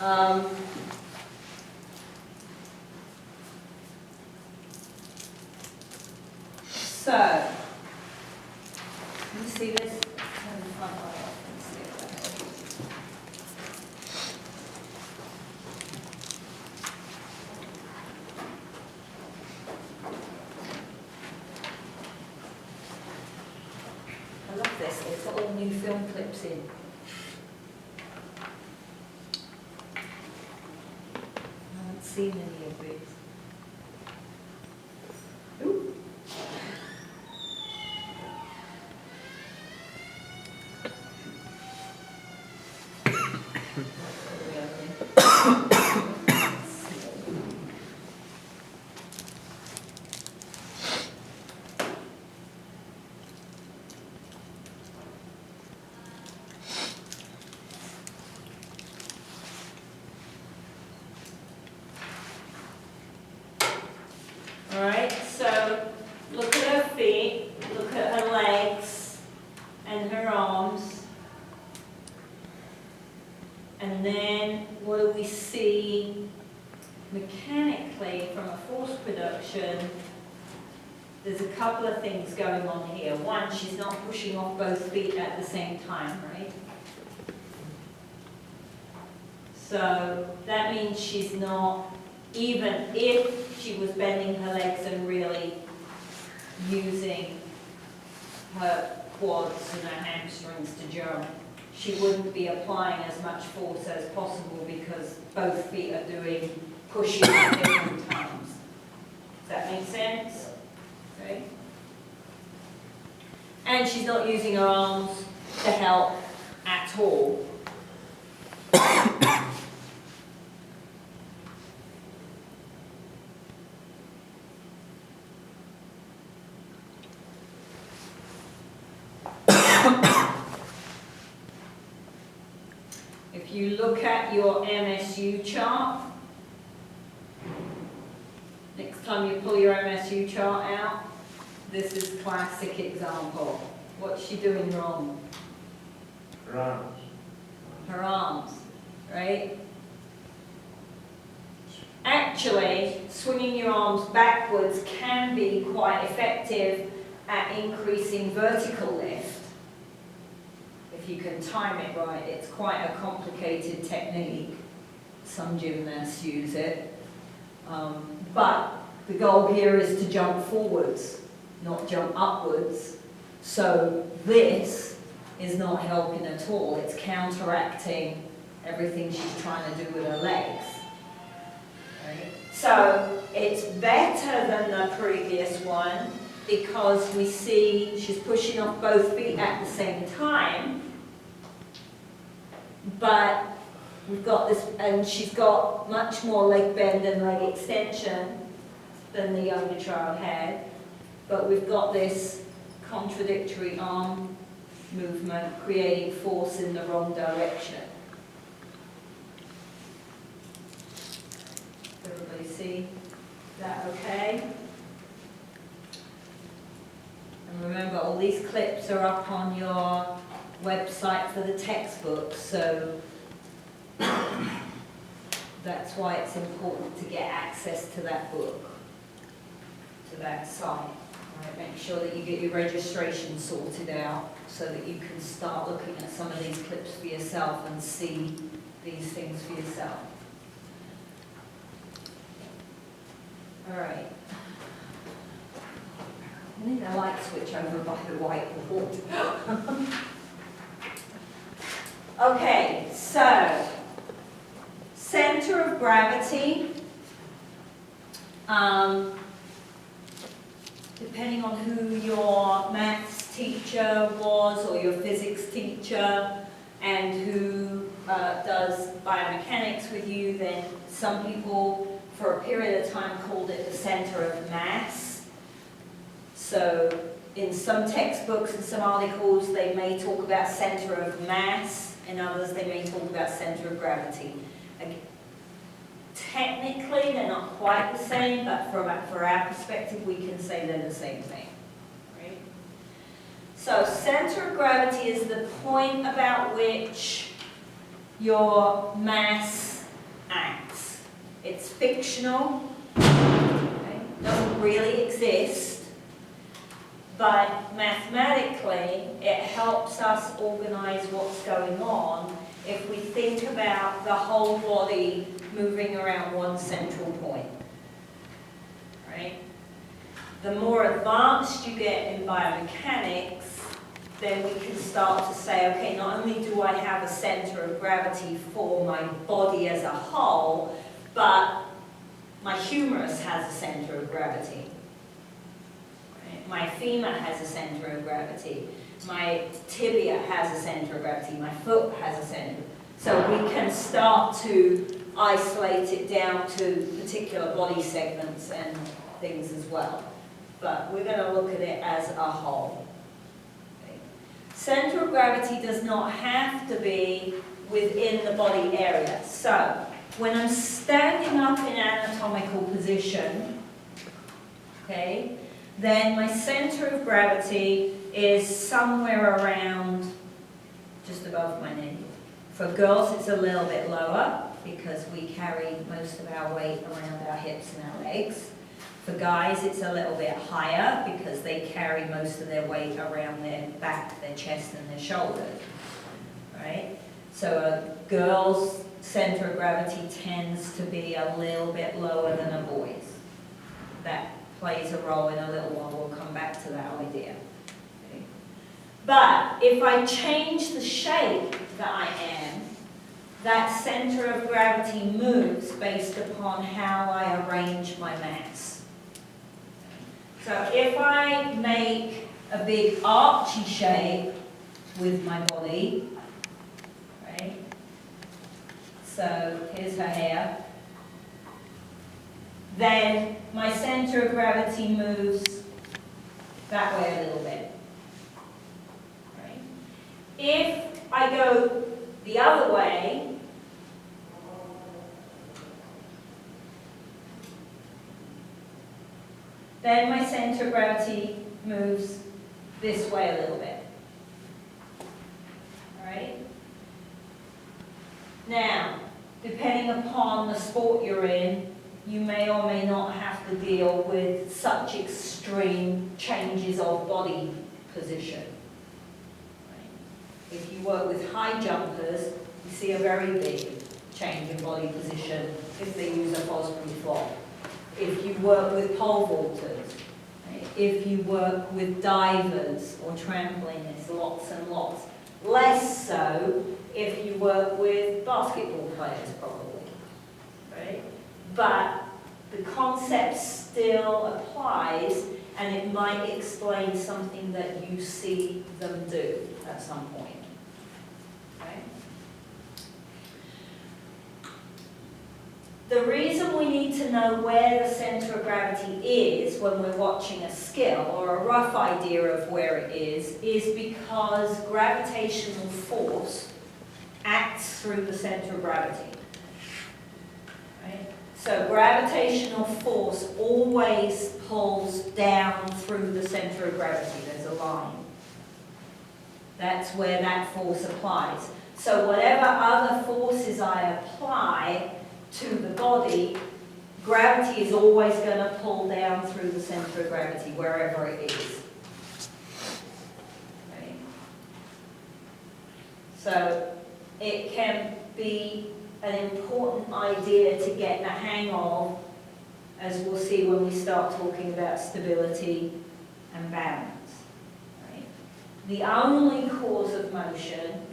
So, you see this? Turn the front light off and see if that helps. I love this, it's got all new film clips in. I haven't seen any of these. Ooh. Alright, so look at her feet, look at her legs and her arms. And then what do we see mechanically from a force production? There's a couple of things going on here. One, she's not pushing off both feet at the same time, right? So that means she's not, even if she was bending her legs and really using her quads and her hamstrings to jump, she wouldn't be applying as much force as possible because both feet are doing pushing at different times. Does that make sense? Okay. And she's not using her arms to help at all. If you look at your MSU chart, next time you pull your MSU chart out, this is a classic example. What's she doing wrong? Her arms. Her arms, right? Actually, swinging your arms backwards can be quite effective at increasing vertical lift. If you can time it right, it's quite a complicated technique. Some gymnasts use it. But the goal here is to jump forwards, not jump upwards. So this is not helping at all. It's counteracting everything she's trying to do with her legs. Right? So it's better than the previous one because we see she's pushing off both feet at the same time. But we've got this, and she's got much more leg bend and leg extension than the younger child had. But we've got this contradictory arm movement creating force in the wrong direction. Everybody see that okay? And remember, all these clips are up on your website for the textbook, so that's why it's important to get access to that book, to that site. Right? Make sure that you get your registration sorted out so that you can start looking at some of these clips for yourself and see these things for yourself. All right. I need a light switch over by the whiteboard. Okay, so center of gravity, depending on who your maths teacher was or your physics teacher and who does biomechanics with you, then some people for a period of time called it the center of mass. So in some textbooks and some articles they may talk about center of mass. In others, they may talk about center of gravity. Technically, they're not quite the same, but for our perspective, we can say they're the same thing. Right? So, center of gravity is the point about which your mass acts. It's fictional, okay? Doesn't really exist, but mathematically it helps us organize what's going on if we think about the whole body moving around one central point, right? The more advanced you get in biomechanics, then we can start to say, okay, not only do I have a center of gravity for my body as a whole, but my humerus has a center of gravity. Right? My femur has a center of gravity. My tibia has a center of gravity. My foot has a center. So we can start to isolate it down to particular body segments and things as well. But we're going to look at it as a whole. Okay. Center of gravity does not have to be within the body area. So when I'm standing up in anatomical position, okay, then my center of gravity is somewhere around just above my knee. For girls, it's a little bit lower because we carry most of our weight around our hips and our legs. For guys, it's a little bit higher because they carry most of their weight around their back, their chest, and their shoulders, right? So a girl's center of gravity tends to be a little bit lower than a boy's. That plays a role in a little while. We'll come back to that idea. Okay. But if I change the shape that I am, that center of gravity moves based upon how I arrange my mass. So if I make a big archy shape with my body, right? So here's her hair. Then my center of gravity moves that way a little bit. Right? If I go the other way, then my center of gravity moves this way a little bit. All right? Now, depending upon the sport you're in, you may or may not have to deal with such extreme changes of body position. Right? If you work with high jumpers, you see a very big change in body position if they use a Fosbury flop. If you work with pole vaulters, right? If you work with divers or trampolinists, lots and lots. Less so if you work with basketball players, probably, right? But the concept still applies, and it might explain something that you see them do at some point. The reason we need to know where the center of gravity is when we're watching a skill, or a rough idea of where it is because gravitational force acts through the center of gravity. Right? So gravitational force always pulls down through the center of gravity. There's a line. That's where that force applies. So whatever other forces I apply to the body, gravity is always going to pull down through the center of gravity, wherever it is. Okay. So it can be an important idea to get the hang of, as we'll see when we start talking about stability and balance. Right? The only cause of motion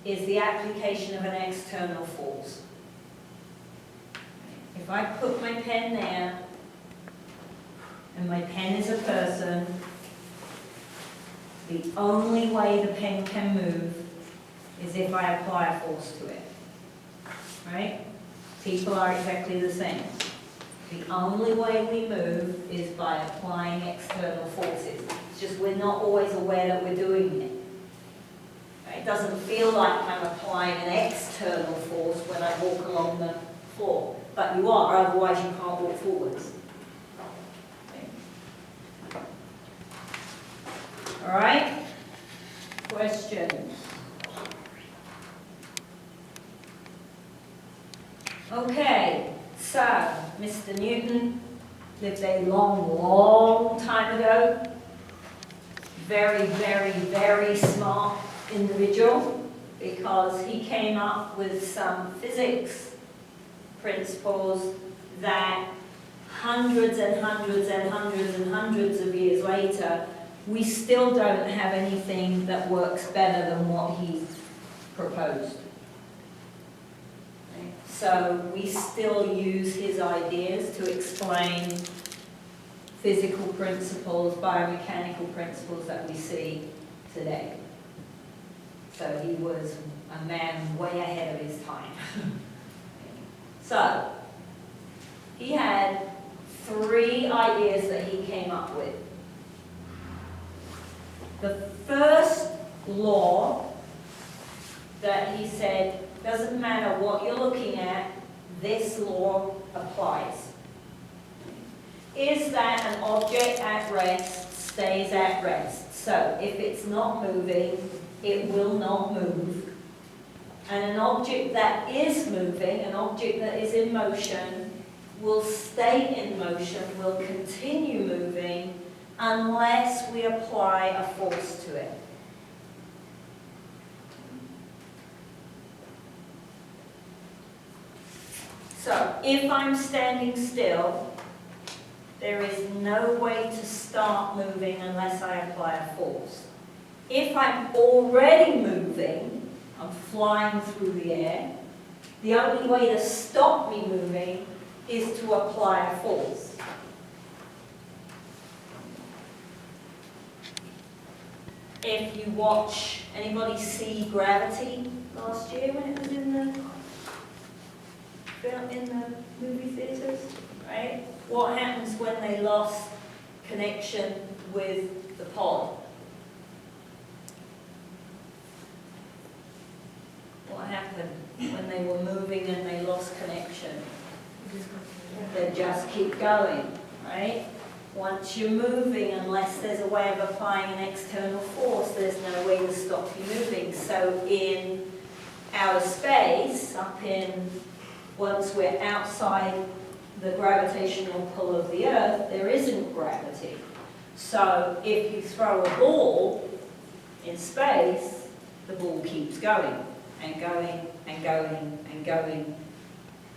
is the application of an external force. If I put my pen there, and my pen is a person, the only way the pen can move is if I apply a force to it. Right? People are exactly the same. The only way we move is by applying external forces. It's just we're not always aware that we're doing it. Right? It doesn't feel like I'm applying an external force when I walk along the floor. But you are, otherwise you can't walk forwards. Okay. All right? Questions? Okay, so Mr. Newton lived a long, long time ago. Very, very, very smart individual because he came up with some physics principles that hundreds and hundreds and hundreds and hundreds of years later, we still don't have anything that works better than what he proposed. Okay? So we still use his ideas to explain physical principles, biomechanical principles that we see today. So he was a man way ahead of his time. So he had 3 ideas that he came up with. The first law that he said, doesn't matter what you're looking at, this law applies, is that an object at rest stays at rest. So if it's not moving, it will not move. And an object that is moving, an object that is in motion, will stay in motion, will continue moving, unless we apply a force to it. So, if I'm standing still, there is no way to start moving unless I apply a force. If I'm already moving, I'm flying through the air, the only way to stop me moving is to apply a force. If you watch, anybody see Gravity last year when it was in the movie theaters, right? What happens when they lost connection with the pod? What happened when they were moving and they lost connection? They just keep going, right? Once you're moving, unless there's a way of applying an external force, there's no way to stop you moving. So in outer space, once we're outside the gravitational pull of the Earth, there isn't gravity. So if you throw a ball in space, the ball keeps going and going and going and going,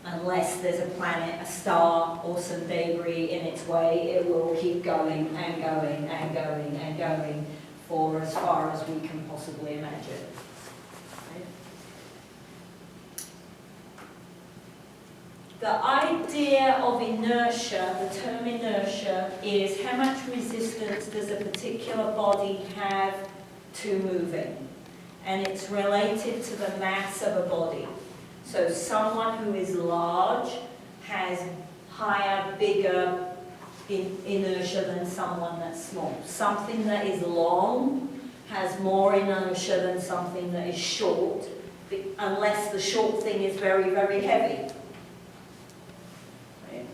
unless there's a planet, a star, or some debris in its way. It will keep going and going and going and going for as far as we can possibly imagine. Right? The idea of inertia, the term inertia, is how much resistance does a particular body have to moving. And it's related to the mass of a body. So someone who is large has higher, bigger inertia than someone that's small. Something that is long has more inertia than something that is short, unless the short thing is very, very heavy. Right?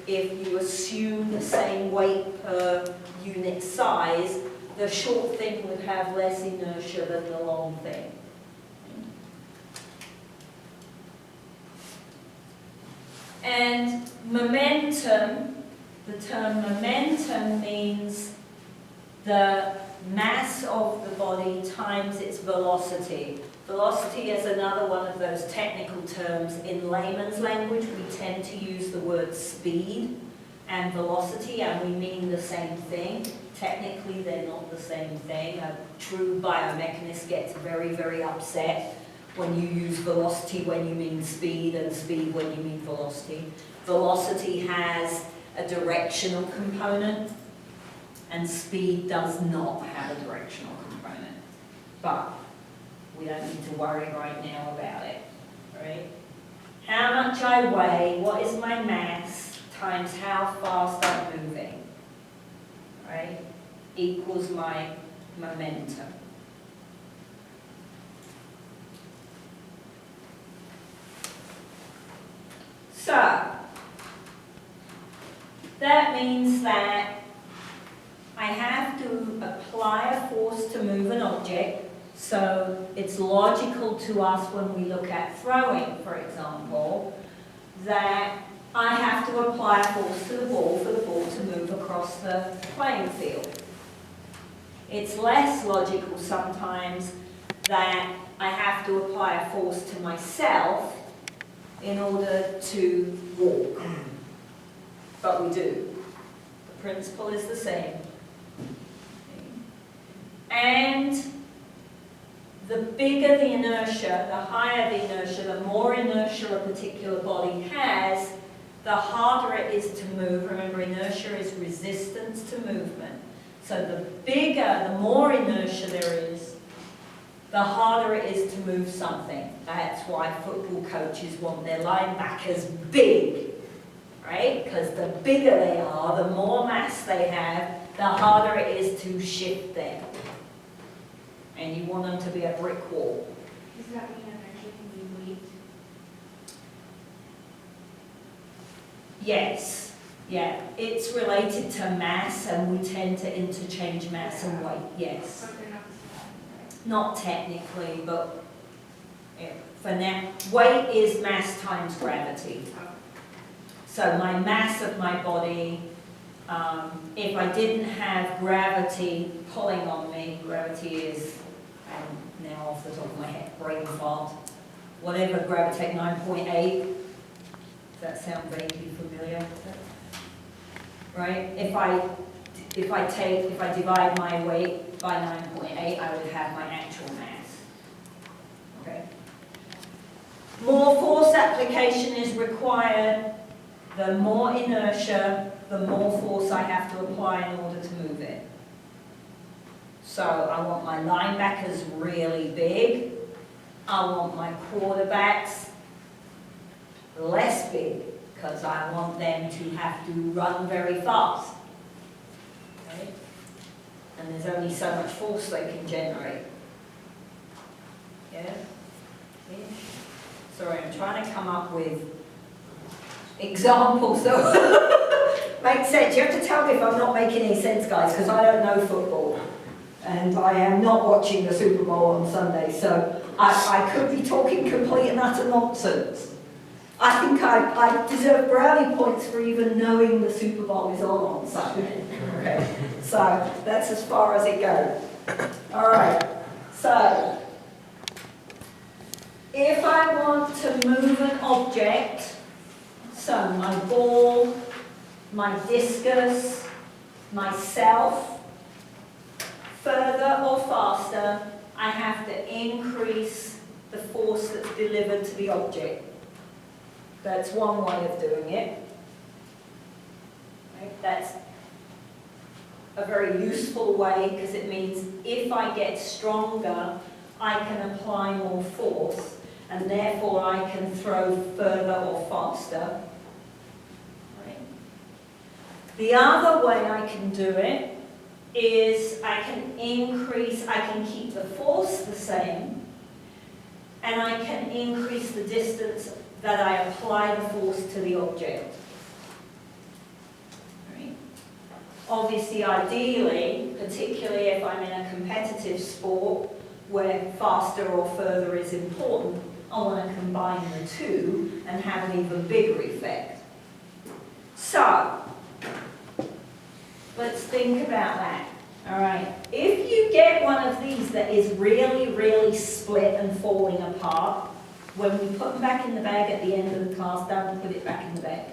If you assume the same weight per unit size, the short thing would have less inertia than the long thing. And momentum, the term momentum means the mass of the body times its velocity. Velocity is another one of those technical terms. In layman's language, we tend to use the word speed and velocity, and we mean the same thing. Technically, they're not the same thing. A true biomechanist gets very, very upset when you use velocity when you mean speed, and speed when you mean velocity. Velocity has a directional component, and speed does not have a directional component. But we don't need to worry right now about it, right? How much I weigh, what is my mass, times how fast I'm moving, right, equals my momentum. So, that means that I have to apply a force to move an object, so it's logical to us when we look at throwing, for example, that I have to apply a force to the ball for the ball to move across the playing field. It's less logical sometimes that I have to apply a force to myself in order to walk. But we do. The principle is the same. And the bigger the inertia, the higher the inertia, the more inertia a particular body has, the harder it is to move. Remember, inertia is resistance to movement. So the bigger, the more inertia there is, the harder it is to move something. That's why football coaches want their linebackers big, right? Because the bigger they are, the more mass they have, the harder it is to shift them. And you want them to be a brick wall. Does that mean energy can be weight? Yes, yeah. It's related to mass, and we tend to interchange mass and weight, yes. But they're not the same, Not technically, but yeah, for now, weight is mass times gravity. right? So my mass of my body, if I didn't have gravity pulling on me, gravity is, now off the top of my head, brain fart, whatever, gravitate 9.8. Does that sound vaguely familiar? Right? If I divide my weight by 9.8, I would have my actual mass. Okay? More force application is required. The more inertia, the more force I have to apply in order to move it. So I want my linebackers really big. I want my quarterbacks less big, because I want them to have to run very fast. Okay? And there's only so much force they can generate. Yeah? Ish? Sorry, I'm trying to come up with examples that make sense. You have to tell me if I'm not making any sense, guys, because I don't know football. And I am not watching the Super Bowl on Sunday, so I could be talking complete and utter nonsense. I think I deserve brownie points for even knowing the Super Bowl is on Sunday. Okay, so that's as far as it goes. All right, so if I want to move an object, so my ball, my discus, myself, further or faster, I have to increase the force that's delivered to the object. That's one way of doing it. Right? That's a very useful way, because it means if I get stronger, I can apply more force, and therefore I can throw further or faster. Right? The other way I can do it is I can keep the force the same, and I can increase the distance that I apply the force to the object. Right? Obviously, ideally, particularly if I'm in a competitive sport where faster or further is important, I want to combine the two and have an even bigger effect. So, let's think about that. All right. If you get one of these that is really, really split and falling apart, when we put them back in the bag at the end of the class, don't put it back in the bag,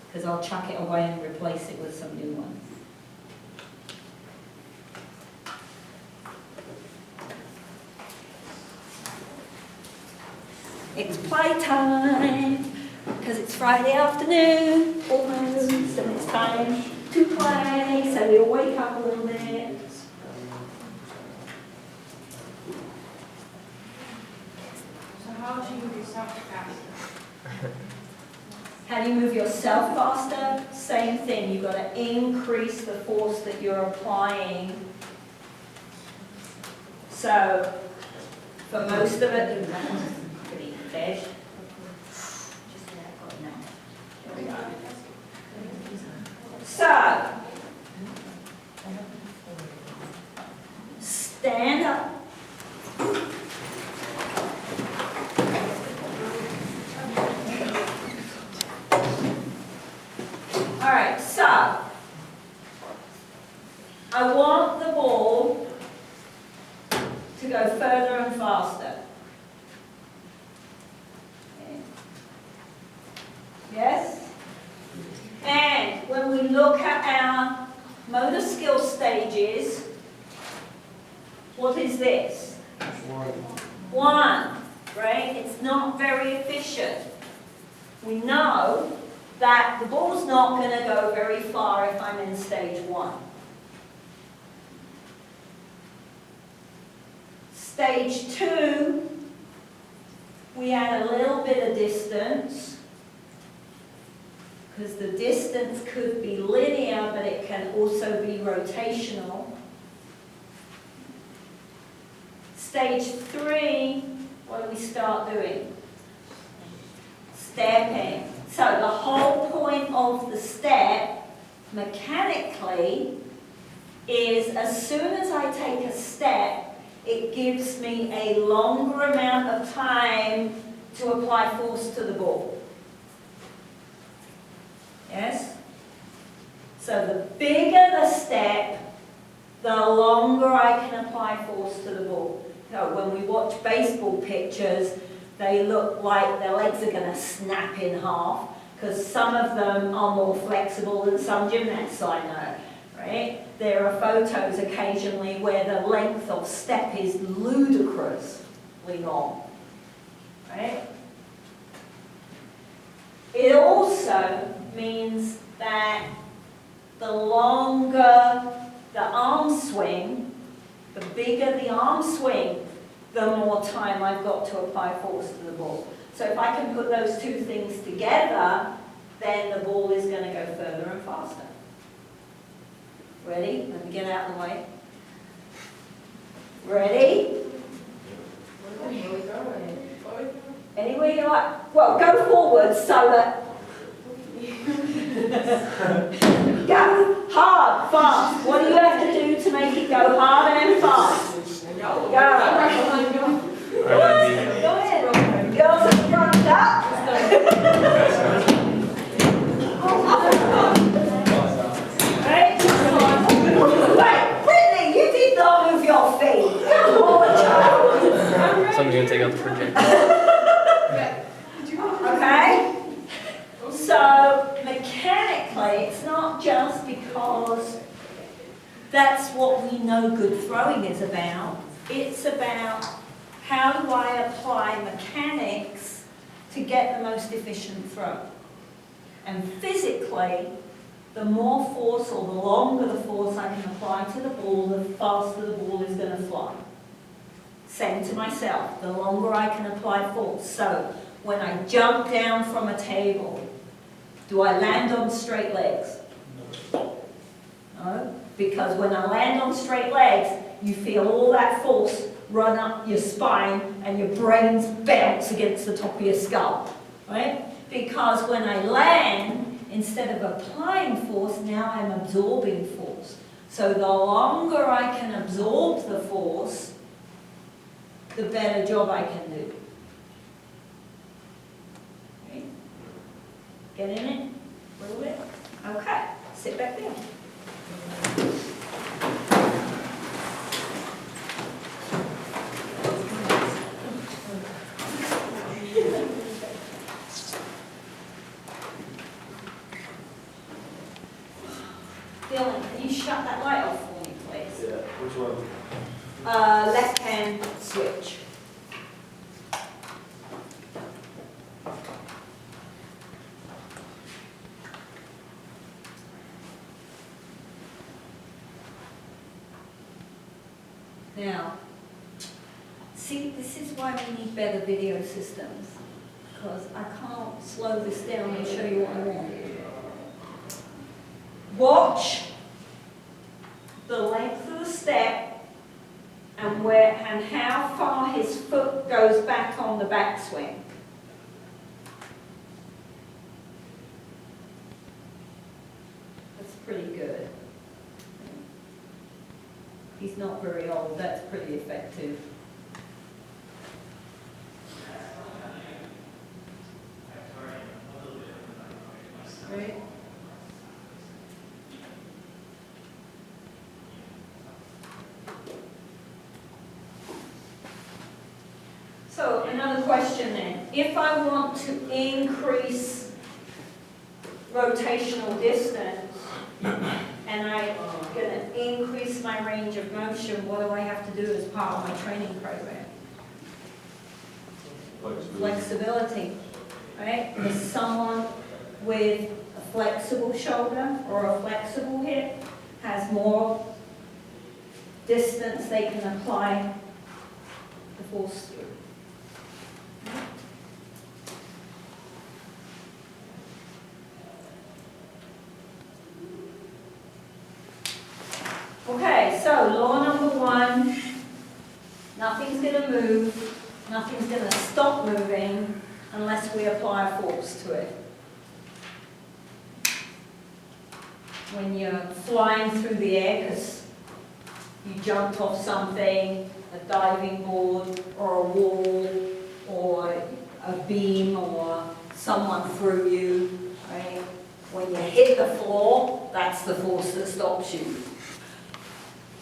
because I'll chuck it away and replace it with some new ones. It's playtime, because it's Friday afternoon, almost, and it's time to play, so we'll wake up a little bit. So how do you move yourself faster? How do you move yourself faster? Same thing, you've got to increase the force that you're applying. So, for most of it, you could eat fish. Just there, we go. So, stand up. we look at our motor skill stages, what is this? One, right? It's not very efficient. We know that the ball's not going to go very far if I'm in stage 1. Stage 2, we add a little bit of distance, because the distance could be linear, but it can also be rotational. Stage 3, what do we start doing? Stepping. So the whole point of the step, mechanically, is as soon as I take a step, it gives me a longer amount of time to apply force to the ball. Yes? So the bigger the step, the longer I can apply force to the ball. So when we watch baseball pictures, they look like their legs are going to snap in half, because some of them are more flexible than some gymnasts I know, right? There are photos occasionally where the length of step is ludicrously long, right? It also means that the longer the arm swing, the bigger the arm swing, the more time I've got to apply force to the ball. So if I can put those two things together, then the ball is going to go further and faster. Ready? Let me get out of the way. Ready? Where are we going? Anywhere you like. Well, go forward so that... Go hard, fast. What do you have to do to make it go hard and fast? Go. Go ahead. Girls in front up. Right? Wait, Brittany, you did not move your feet. Someone's going to take out the projector. Okay? So, mechanically, it's not just because that's what we know good throwing is about. It's about how do I apply mechanics to get the most efficient throw. And physically, the more force or the longer the force I can apply to the ball, the faster the ball is going to fly. Same to myself, the longer I can apply force. So, when I jump down from a table, do I land on straight legs? No, because when I land on straight legs, you feel all that force run up your spine and your brains bounce against the top of your skull, right? Because when I land, instead of applying force, now I'm absorbing force. So the longer I can absorb the force, the better job I can do. Right? Get in it? A little bit? Okay, sit back down. Dylan, can you shut that light off for me, please? Yeah, which one? Left hand switch. Now, see, this is why we need better video systems, because I can't slow this down and show you what I want. Watch the length of the step and how far his foot goes back on the backswing. That's pretty good. He's not very old, that's pretty effective. Right? So another question then. If I want to increase rotational distance, and I'm going to increase my range of motion, what do I have to do as part of my training program? Flexibility, right? Because someone with a flexible shoulder or a flexible hip has more distance they can apply the force through. Okay, so law number one, nothing's going to move, nothing's going to stop moving unless we apply a force to it. When you're flying through the air because you jumped off something, a diving board or a wall or a beam or someone threw you, right? When you hit the floor, that's the force that stops you.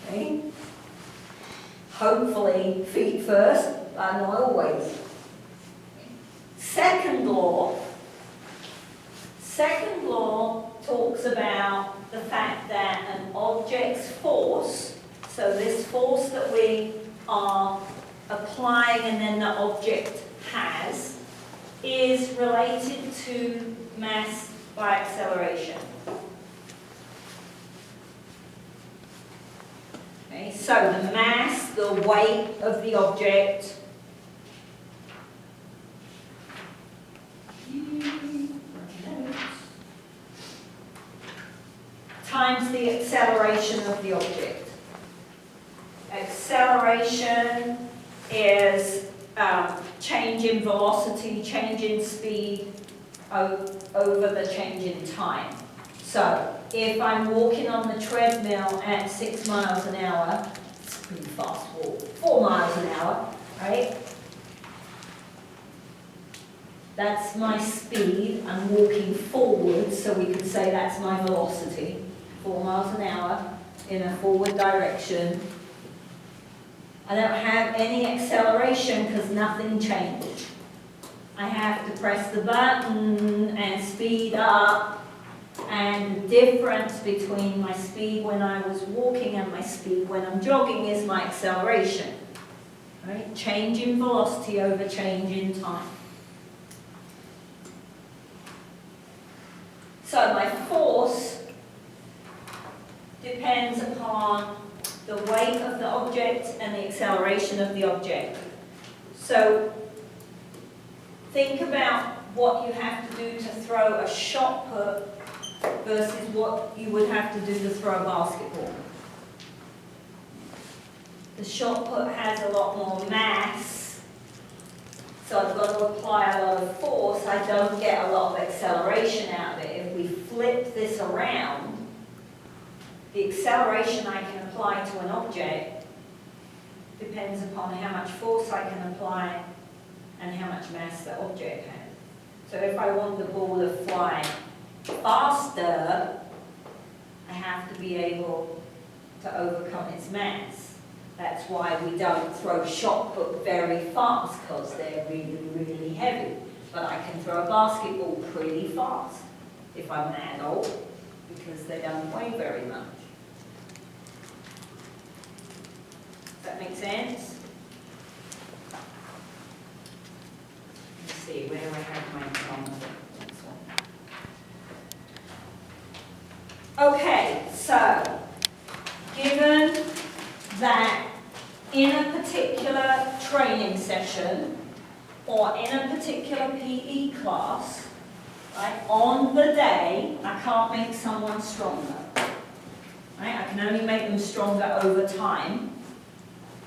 Okay? Hopefully feet first, but not always. Second law talks about the fact that an object's force, so this force that we are applying and then the object has, is related to mass by acceleration. Okay, so the mass, the weight of the object, times the acceleration of the object. Acceleration is change in velocity, change in speed over the change in time. So if I'm walking on the treadmill at 6 miles an hour, it's a pretty fast walk, 4 miles an hour, right? That's my speed. I'm walking forward, so we could say that's my velocity. 4 miles an hour in a forward direction. I don't have any acceleration because nothing changed. I have to press the button and speed up, and the difference between my speed when I was walking and my speed when I'm jogging is my acceleration. Right? Change in velocity over change in time. So my force depends upon the weight of the object and the acceleration of the object. So think about what you have to do to throw a shot put versus what you would have to do to throw a basketball. The shot put has a lot more mass, so I've got to apply a lot of force. I don't get a lot of acceleration out of it. If we flip this around, the acceleration I can apply to an object depends upon how much force I can apply and how much mass the object has. So if I want the ball to fly faster, I have to be able to overcome its mass. That's why we don't throw shot put very fast, because they're really, really heavy. But I can throw a basketball pretty fast if I'm an adult, because they don't weigh very much. Does that make sense? Let's see, where do I have my thermometer? Okay, so given that in a particular training session or in a particular PE class, right, on the day, I can't make someone stronger. Right? I can only make them stronger over time,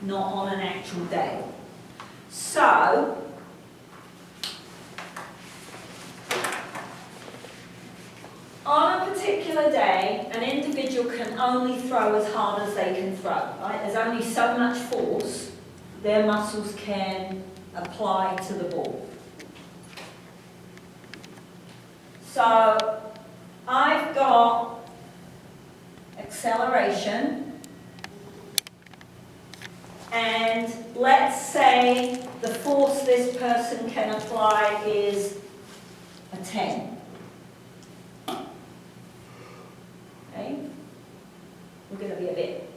not on an actual day. So, on a particular day, an individual can only throw as hard as they can throw. Right? There's only so much force their muscles can apply to the ball. So I've got acceleration, and let's say the force this person can apply is a 10. Okay?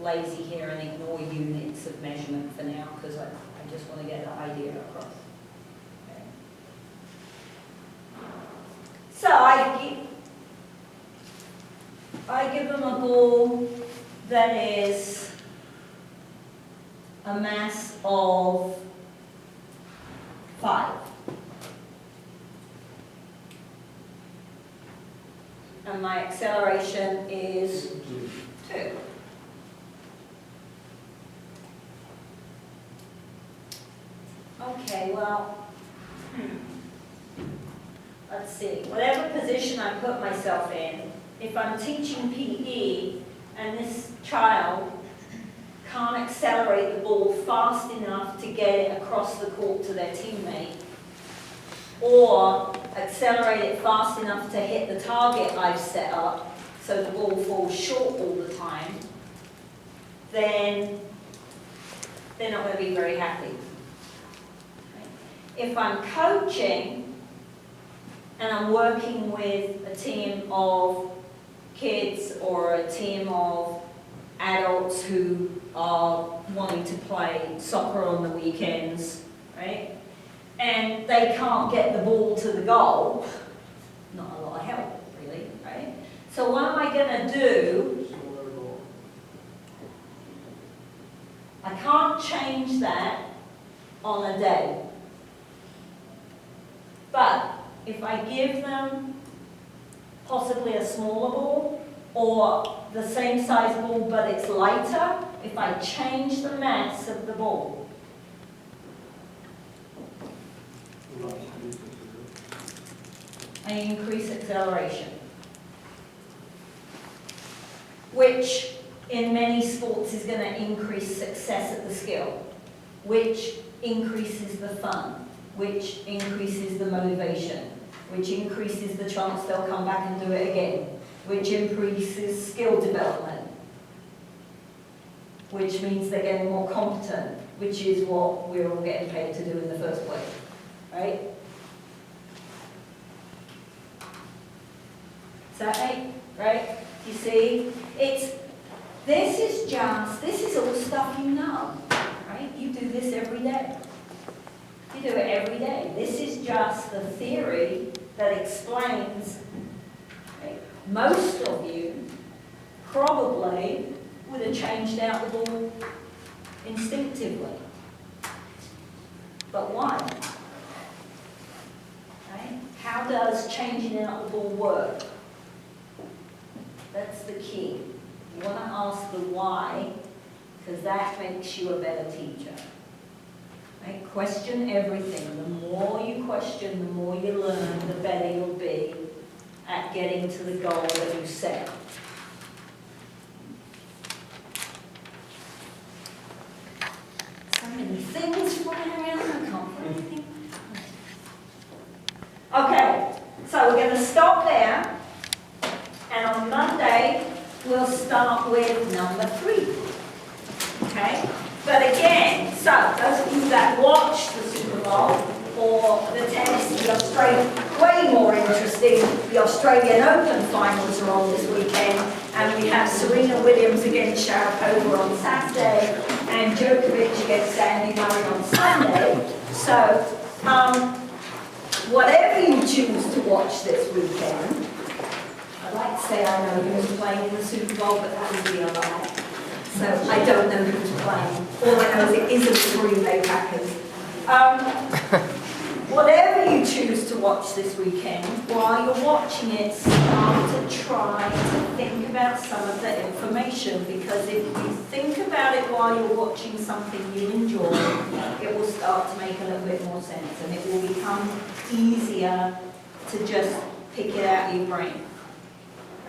lazy here and ignore units of measurement for now, because I just want to get the idea across. Okay. So I give them a ball that is a mass of 5. And my acceleration is 2. Okay, well, let's see. Whatever position I put myself in, if I'm teaching PE and this child can't accelerate the ball fast enough to get it across the court to their teammate, or accelerate it fast enough to hit the target I've set up so the ball falls short all the time, then they're not going to be very happy. If I'm coaching and I'm working with a team of kids or a team of adults who are wanting to play soccer on the weekends, right? And they can't get the ball to the goal, not a lot of help, really, right? So what am I going to do? I can't change that on a day. But if I give them possibly a smaller ball or the same size ball but it's lighter, if I change the mass of the ball, I increase acceleration, which in many sports is going to increase success at the skill, which increases the fun, which increases the motivation, which increases the chance they'll come back and do it again, which increases skill development, which means they're getting more competent, which is what we're all getting paid to do in the first place, right? Is that right? You see? This is all stuff you know, right? You do this every day. You do it every day. This is just the theory that explains, right? Most of you probably would have changed out the ball instinctively. But why? Right? How does changing out the ball work? That's the key. You want to ask the why, because that makes you a better teacher. Right? Question everything. The more you question, the more you learn, the better you'll be at getting to the goal that you set. So many things flying around, I can't put anything. Okay, so we're going to stop there. And on Monday, we'll start with number 3. Okay? But again, so those of you that watch the Super Bowl or the tennis, the Australian, way more interesting, the Australian Open finals are on this weekend, and we have Serena Williams against Sharapova on Saturday, and Djokovic against Andy Murray on Sunday. So, whatever you choose to watch this weekend, I'd like to say I know who's playing in the Super Bowl, but that would be a lie. So I don't know who's playing. All I know is it isn't the Green Bay Packers. Whatever you choose to watch this weekend, while you're watching it, start to try to think about some of the information, because if you think about it while you're watching something you enjoy, it will start to make a little bit more sense, and it will become easier to just pick it out of your brain.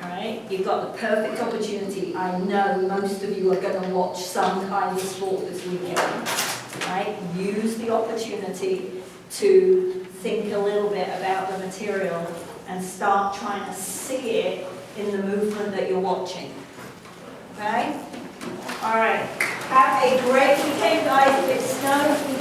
All right, you've got the perfect opportunity. I know most of you are going to watch some kind of sport this weekend. Right? Use the opportunity to think a little bit about the material and start trying to see it in the movement that you're watching. Okay? All right. Have a great weekend, guys. If it snows,